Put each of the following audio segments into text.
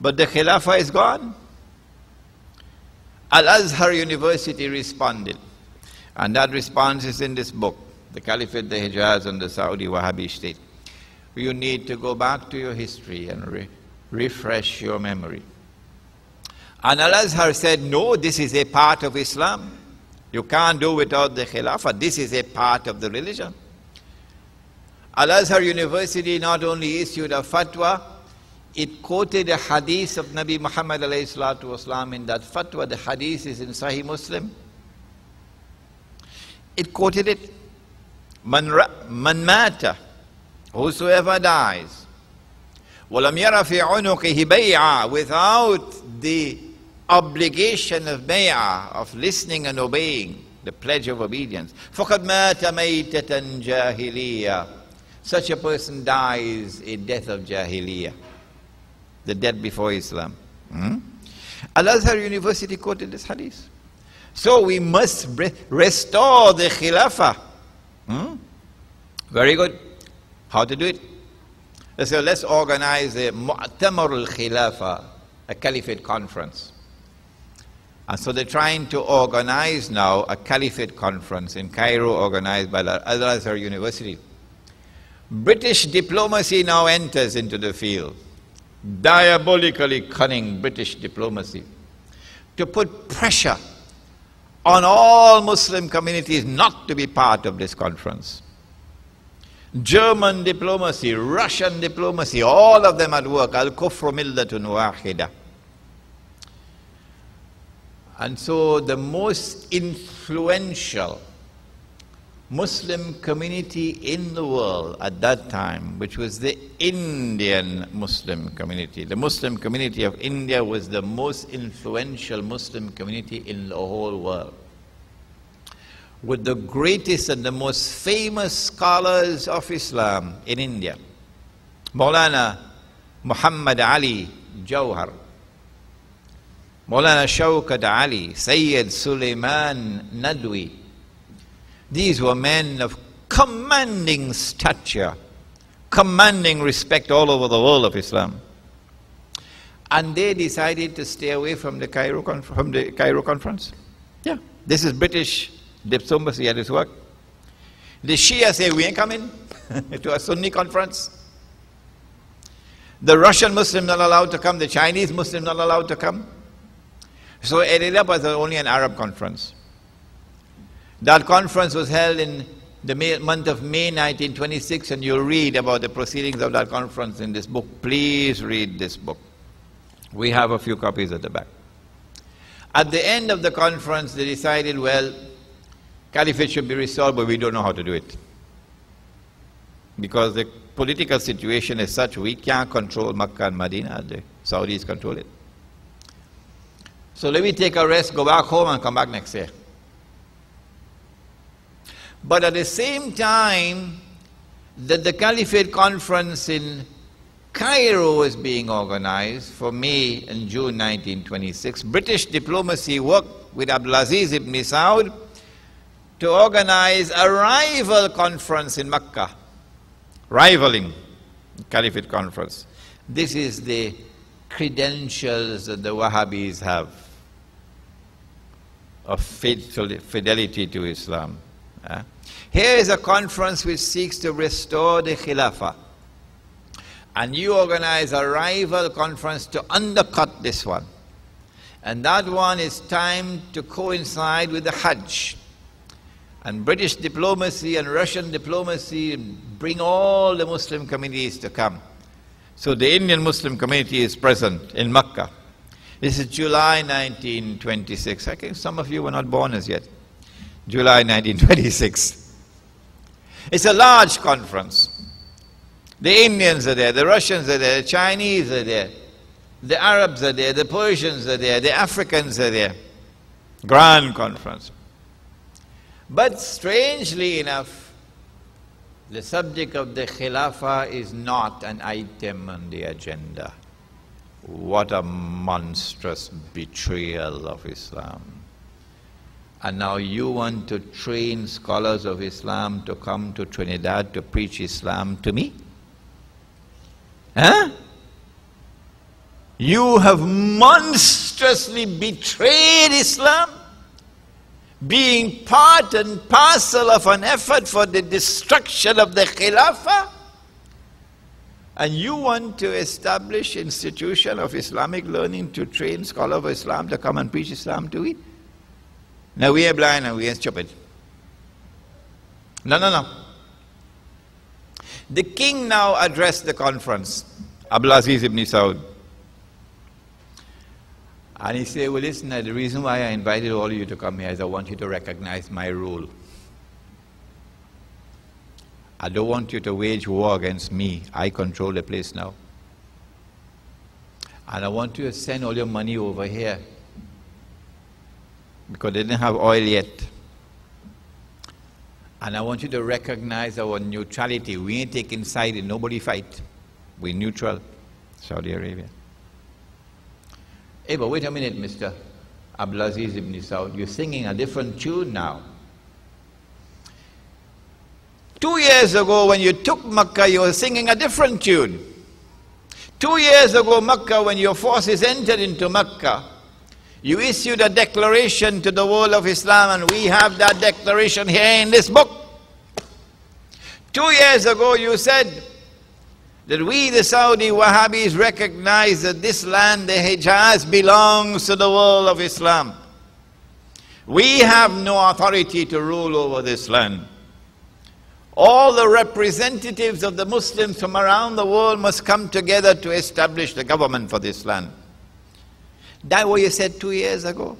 But the Khilafah is gone. Al-Azhar University responded. And that response is in this book, The Caliphate, the Hijaz, and the Saudi Wahhabi State. You need to go back to your history and refresh your memory. And Al-Azhar said, no, this is a part of Islam. You can't do without the Khilafah. This is a part of the religion. Al-Azhar University not only issued a fatwa, it quoted a hadith of Nabi Muhammad alayhi salatu wasalam in that fatwa. The hadith is in Sahih Muslim. It quoted it. Man mata, whosoever dies, walam yara fi unuqihi bay'a, without the obligation of bay'ah, of listening and obeying, the pledge of obedience, faqad mata maytatan jahiliya, such a person dies a death of jahiliya, the death before Islam. Al-Azhar University quoted this hadith. So we must restore the Khilafah. Very good. How to do it? So let's organize a Mu'tamar al-Khilafah, a Caliphate conference. And so they're trying to organize now a Caliphate conference in Cairo, organized by Al-Azhar University. British diplomacy now enters into the field. Diabolically cunning British diplomacy to put pressure on all Muslim communities not to be part of this conference. German diplomacy, Russian diplomacy, all of them at work. Al-kufru millatun wahida. And so the most influential Muslim community in the world at that time, which was the Indian Muslim community. The Muslim community of India was the most influential Muslim community in the whole world, with the greatest and the most famous scholars of Islam in India. Maulana Muhammad Ali Jawhar, Maulana Shawkat Ali, Sayyid Sulaiman Nadwi. These were men of commanding stature, commanding respect all over the world of Islam. And they decided to stay away from the Cairo conference. Yeah, this is British diplomacy at its work. The Shia say, we ain't coming to a Sunni conference. The Russian Muslim not allowed to come, the Chinese Muslim not allowed to come. So it ended up as only an Arab conference. That conference was held in the month of May 1926, and you'll read about the proceedings of that conference in this book. Please read this book. We have a few copies at the back. At the end of the conference, they decided, well, Caliphate should be restored, but we don't know how to do it. Because the political situation is such, we can't control Makkah and Medina. The Saudis control it. So let me take a rest, go back home, and come back next year. But at the same time that the Caliphate conference in Cairo was being organized for May and June 1926, British diplomacy worked with Abdulaziz ibn Saud to organize a rival conference in Mecca, rivaling the Caliphate conference. This is the credentials that the Wahhabis have of fidelity to Islam. Here is a conference which seeks to restore the Khilafah, and you organize a rival conference to undercut this one, and that one is timed to coincide with the Hajj. And British diplomacy and Russian diplomacy bring all the Muslim communities to come. So the Indian Muslim community is present in Mecca. This is July 1926. I think some of you were not born as yet. July 1926. It's a large conference. The Indians are there, the Russians are there, the Chinese are there, the Arabs are there, the Persians are there, the Africans are there. Grand conference. But strangely enough, the subject of the Khilafah is not an item on the agenda. What a monstrous betrayal of Islam. And now you want to train scholars of Islam to come to Trinidad to preach Islam to me? Huh? You have monstrously betrayed Islam, being part and parcel of an effort for the destruction of the Khilafah, and you want to establish institution of Islamic learning to train scholars of Islam to come and preach Islam to it? Now we are blind and we are stupid. No. The king now addressed the conference, Abdulaziz ibn Saud. And he said, well, listen, the reason why I invited all of you to come here is I want you to recognize my rule. I don't want you to wage war against me. I control the place now. And I want you to send all your money over here, because they didn't have oil yet. And I want you to recognize our neutrality. We ain't taking side and nobody fight. We're neutral, Saudi Arabia. Hey, but wait a minute, Mr. Abdulaziz ibn Saud. You're singing a different tune now. 2 years ago, when you took Makkah, you were singing a different tune. 2 years ago, Makkah, when your forces entered into Makkah, you issued a declaration to the world of Islam, and we have that declaration here in this book. 2 years ago, you said that we, the Saudi Wahhabis, recognize that this land, the Hijaz, belongs to the world of Islam. We have no authority to rule over this land. All the representatives of the Muslims from around the world must come together to establish the government for this land. That's what you said 2 years ago.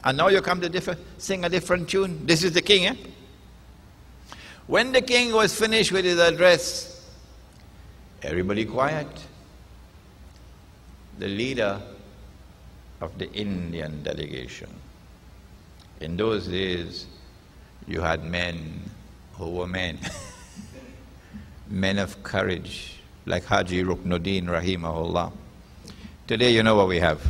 And now you come to sing a different tune. This is the king, eh? When the king was finished with his address, everybody quiet. The leader of the Indian delegation. In those days, you had men who were men. Men of courage, like Haji Ruknuddin Rahimahullah. Today, you know what we have.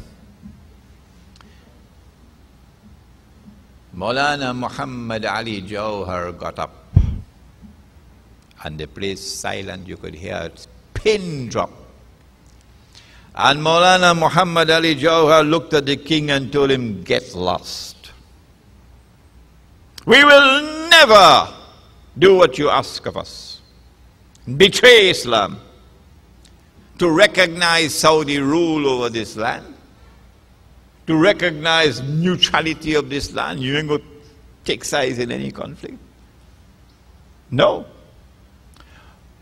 Maulana Muhammad Ali Jawhar got up, and the place silent. You could hear a pin drop. And Maulana Muhammad Ali Jawhar looked at the king and told him, get lost. We will never do what you ask of us. Betray Islam. To recognize Saudi rule over this land. To recognize neutrality of this land. You ain't going to take sides in any conflict. No.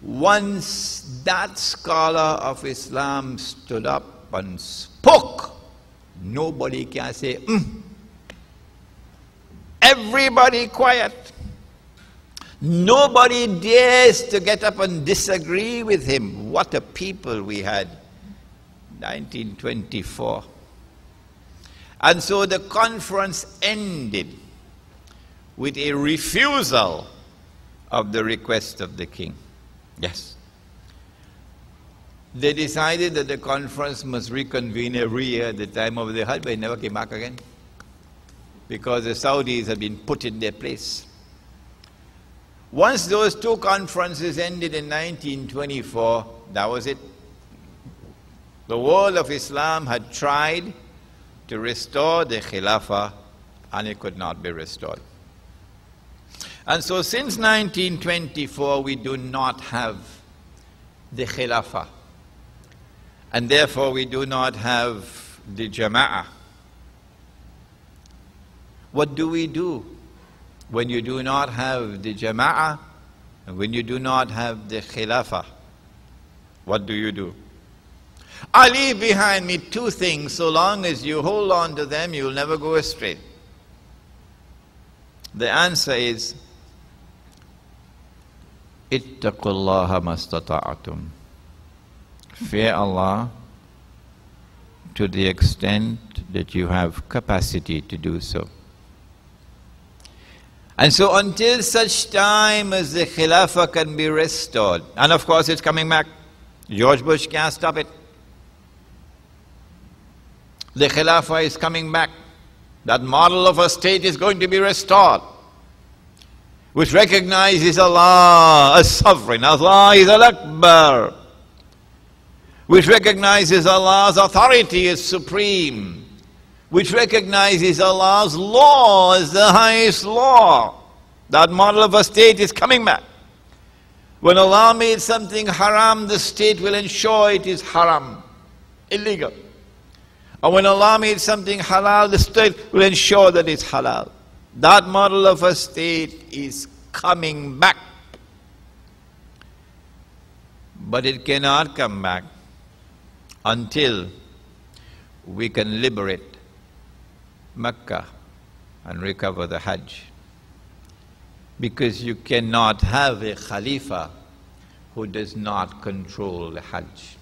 Once that scholar of Islam stood up and spoke, nobody can say, Everybody quiet. Nobody dares to get up and disagree with him. What a people we had. 1924. And so the conference ended with a refusal of the request of the king. Yes. They decided that the conference must reconvene every year at the time of the Hajj, but it never came back again, because the Saudis had been put in their place. Once those two conferences ended in 1924, that was it. The world of Islam had tried to restore the Khilafah, and it could not be restored. And so since 1924, we do not have the Khilafah. And therefore, we do not have the Jama'ah. What do we do when you do not have the Jama'ah and when you do not have the Khilafah? What do you do? I leave behind me two things. So long as you hold on to them, you will never go astray. The answer is, Ittaqullaha mastata'atum. Fear Allah to the extent that you have capacity to do so. And so until such time as the Khilafah can be restored, and of course it's coming back. George Bush can't stop it. The Khilafah is coming back. That model of a state is going to be restored, which recognizes Allah as sovereign. Allah is Al-Akbar. which recognizes Allah's authority as supreme, which recognizes Allah's law as the highest law. That model of a state is coming back. When Allah made something haram, the state will ensure it is haram, illegal. And when Allah made something halal, the state will ensure that it's halal. That model of a state is coming back. But it cannot come back until we can liberate Mecca and recover the Hajj. Because you cannot have a Khalifa who does not control the Hajj.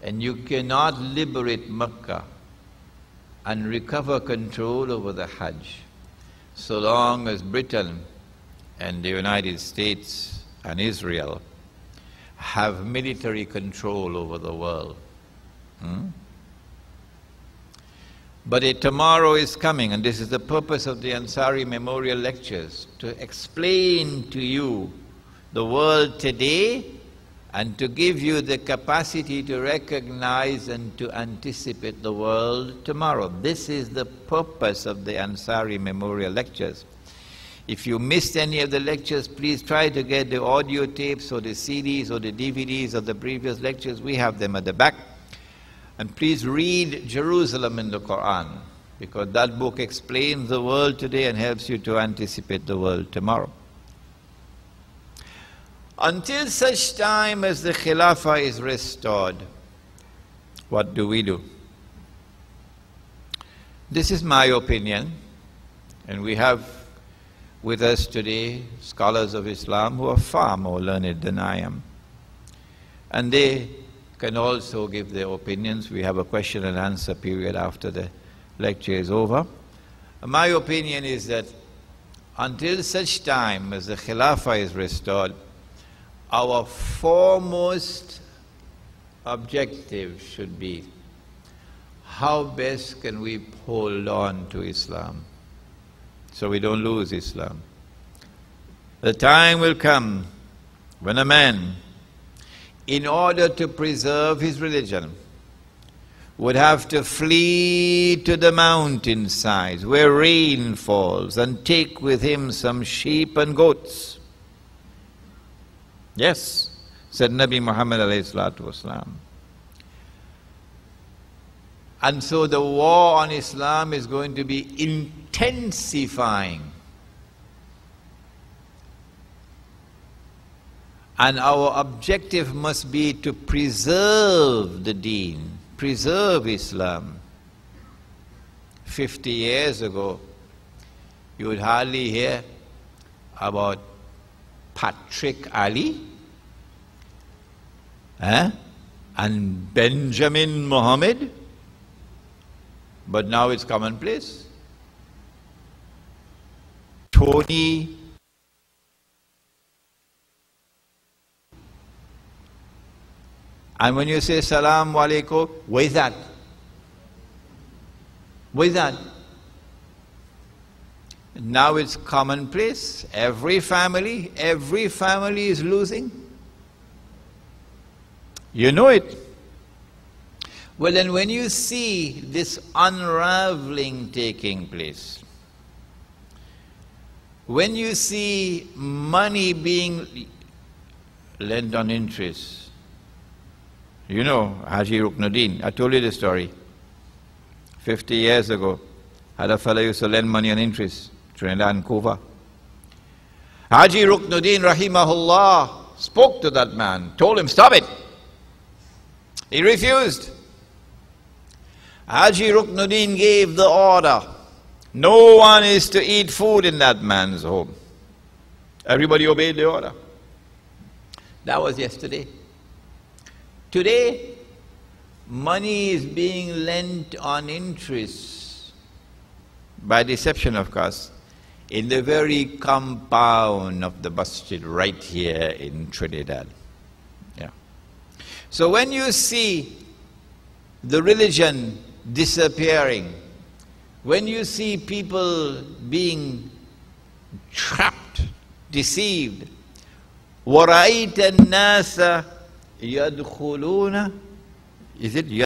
And you cannot liberate Mecca and recover control over the Hajj so long as Britain and the United States and Israel have military control over the world. But a tomorrow is coming, and this is the purpose of the Ansari Memorial Lectures, to explain to you the world today and to give you the capacity to recognize and to anticipate the world tomorrow. This is the purpose of the Ansari Memorial Lectures. If you missed any of the lectures, please try to get the audio tapes or the CDs or the DVDs of the previous lectures. We have them at the back. And please read Jerusalem in the Quran, because that book explains the world today and helps you to anticipate the world tomorrow. Until such time as the Khilafah is restored, what do we do? This is my opinion, and we have with us today scholars of Islam who are far more learned than I am. And they can also give their opinions. We have a question and answer period after the lecture is over. My opinion is that until such time as the Khilafah is restored, our foremost objective should be, how best can we hold on to Islam so we don't lose Islam? The time will come when a man, in order to preserve his religion, would have to flee to the mountainsides where rain falls and take with him some sheep and goats. Yes, said Nabi Muhammad alayhi salatu wasalam. And so the war on Islam is going to be intensifying. And our objective must be to preserve the deen, preserve Islam. 50 years ago, you would hardly hear about Patrick Ali and Benjamin Mohammed, but now it's commonplace. Tony And when you say Salaam Alaikum, where's that? Where's that? Now it's commonplace. Every family is losing. You know it. Well, then when you see this unraveling taking place, when you see money being lent on interest, you know, Haji Ruknuddin, I told you the story. 50 years ago, had a fellow used to lend money on interest, Trinidad and Cuba. Haji Ruknuddin, rahimahullah, spoke to that man, told him, stop it. He refused. Haji Ruknuddin gave the order, no one is to eat food in that man's home. Everybody obeyed the order. That was yesterday. Today, money is being lent on interest, by deception of course, in the very compound of the masjid right here in Trinidad. Yeah. So when you see the religion disappearing, when you see people being trapped, deceived, وَرَأَيْتَ النَّاسَ يدخلون, is it